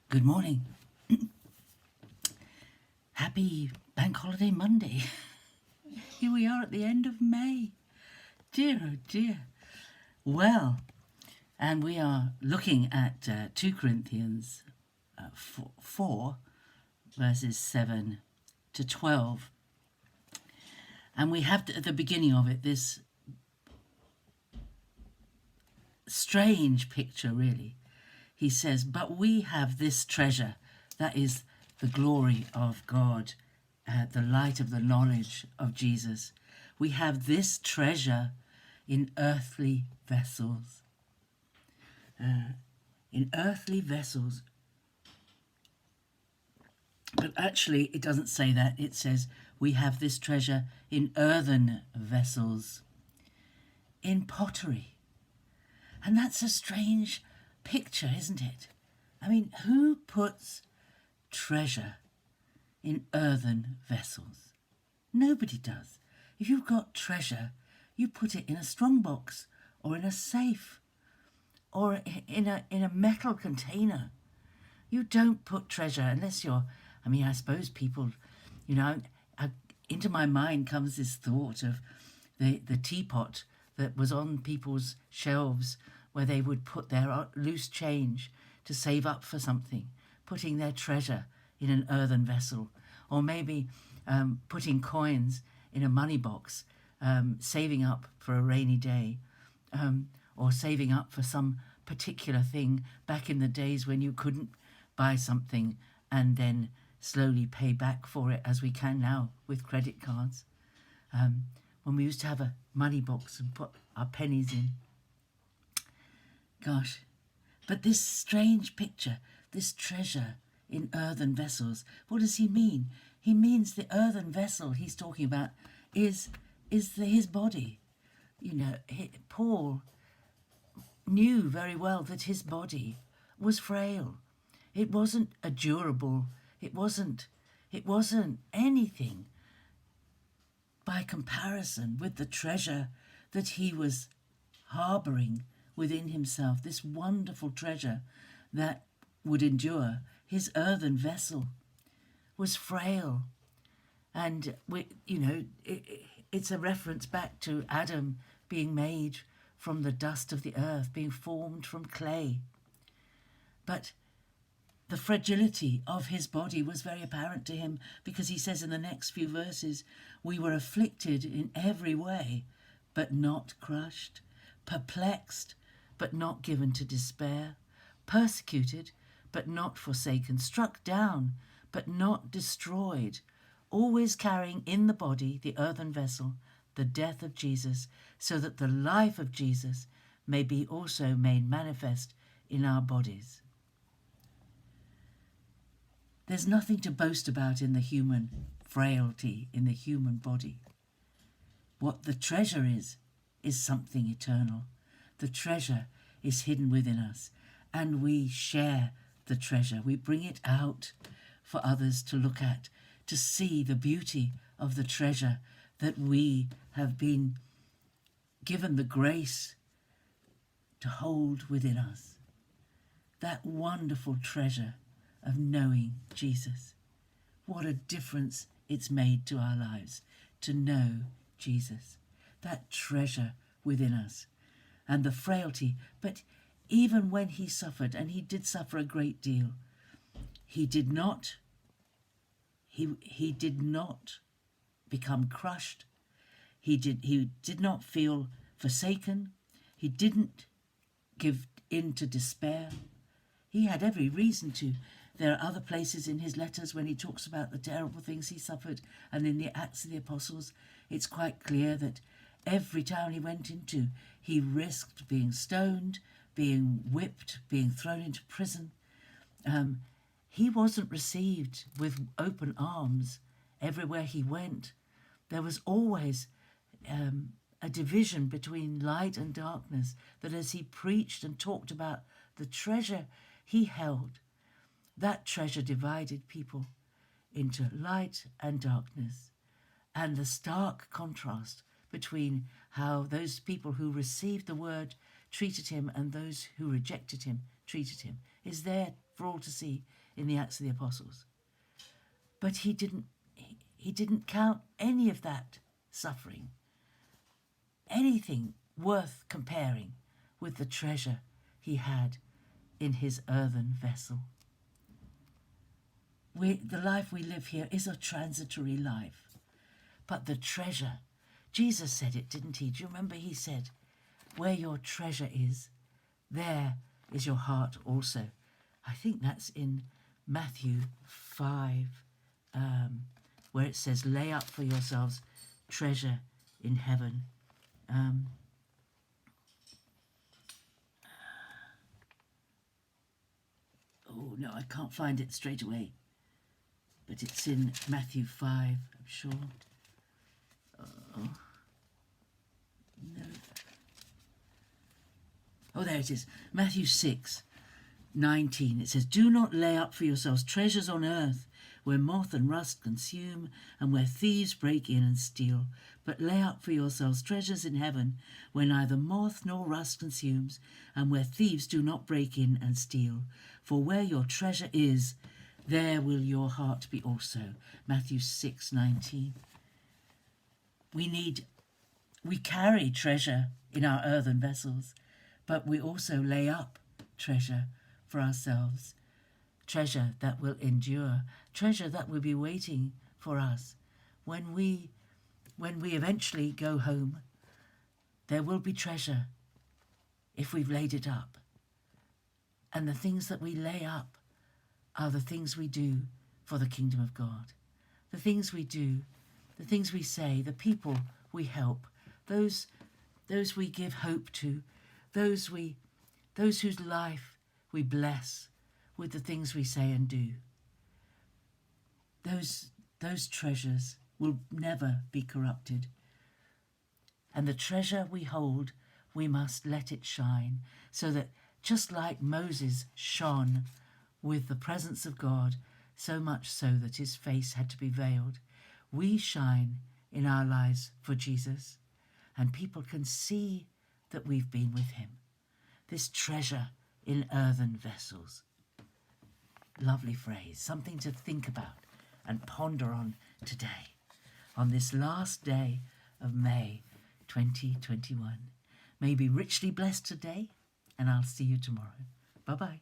Good morning. Happy Bank Holiday Monday. Here we are at the end of May. Dear, oh dear. Well, and we are looking at 2 Corinthians 4, verses 7 to 12. And we have at the beginning of it this strange picture, really. He says, but we have this treasure, that is the glory of God, the light of the knowledge of Jesus. We have this treasure in earthly vessels. In earthly vessels. But actually, it doesn't say that. It says, we have this treasure in earthen vessels, in pottery. And that's a strange picture, isn't it? I mean, who puts treasure in earthen vessels? Nobody does. If you've got treasure, you put it in a strongbox or in a safe or in a metal container. You don't put treasure unless you're, I suppose people, into my mind comes this thought of the teapot that was on people's shelves where they would put their loose change to save up for something, putting their treasure in an earthen vessel, or maybe putting coins in a money box, saving up for a rainy day, or saving up for some particular thing back in the days when you couldn't buy something and then slowly pay back for it as we can now with credit cards. When we used to have a money box and put our pennies in. Gosh. But this strange picture, this treasure in earthen vessels, what does he mean? He means the earthen vessel he's talking about is his body. Paul knew very well that his body was frail. It wasn't a durable, it wasn't anything by comparison with the treasure that he was harboring within himself, this wonderful treasure that would endure. His earthen vessel was frail, and it's a reference back to Adam being made from the dust of the earth, being formed from clay. But the fragility of his body was very apparent to him, because he says in the next few verses, we were afflicted in every way, but not crushed, perplexed, but not given to despair, persecuted, but not forsaken, struck down, but not destroyed, always carrying in the body, the earthen vessel, the death of Jesus, so that the life of Jesus may be also made manifest in our bodies. There's nothing to boast about in the human frailty, in the human body. What the treasure is something eternal. The treasure is hidden within us, and we share the treasure. We bring it out for others to look at, to see the beauty of the treasure that we have been given the grace to hold within us. That wonderful treasure of knowing Jesus. What a difference it's made to our lives to know Jesus. That treasure within us. And the frailty, but even when he suffered, and he did suffer a great deal, he did not become crushed. He did not feel forsaken. He didn't give in to despair. He had every reason to. There are other places in his letters when he talks about the terrible things he suffered, and in the Acts of the Apostles, it's quite clear that every town he went into, he risked being stoned, being whipped, being thrown into prison. He wasn't received with open arms everywhere he went. There was always a division between light and darkness, that as he preached and talked about the treasure he held, that treasure divided people into light and darkness. And the stark contrast between how those people who received the word treated him and those who rejected him treated him is there for all to see in the Acts of the Apostles. But he didn't count any of that suffering, anything worth comparing with the treasure he had in his earthen vessel. The life we live here is a transitory life, but the treasure, Jesus said it, didn't he? Do you remember he said, where your treasure is, there is your heart also. I think that's in Matthew 5, where it says, lay up for yourselves treasure in heaven. Oh, no, I can't find it straight away. But it's in Matthew 5, I'm sure. Oh, no. Oh, there it is. Matthew 6:19. It says, do not lay up for yourselves treasures on earth, where moth and rust consume, and where thieves break in and steal. But lay up for yourselves treasures in heaven, where neither moth nor rust consumes, and where thieves do not break in and steal. For where your treasure is, there will your heart be also. Matthew 6:19. We carry treasure in our earthen vessels, but we also lay up treasure for ourselves. Treasure that will endure, treasure that will be waiting for us. When we eventually go home, there will be treasure if we've laid it up. And the things that we lay up are the things we do for the kingdom of God. The things we do, the things we say, the people we help, those we give hope to, those whose life we bless with the things we say and do. Those treasures will never be corrupted. And the treasure we hold, we must let it shine, so that just like Moses shone with the presence of God, so much so that his face had to be veiled, we shine in our lives for Jesus, and people can see that we've been with him. This treasure in earthen vessels. Lovely phrase, something to think about and ponder on today, on this last day of May 2021. May you be richly blessed today, and I'll see you tomorrow. Bye-bye.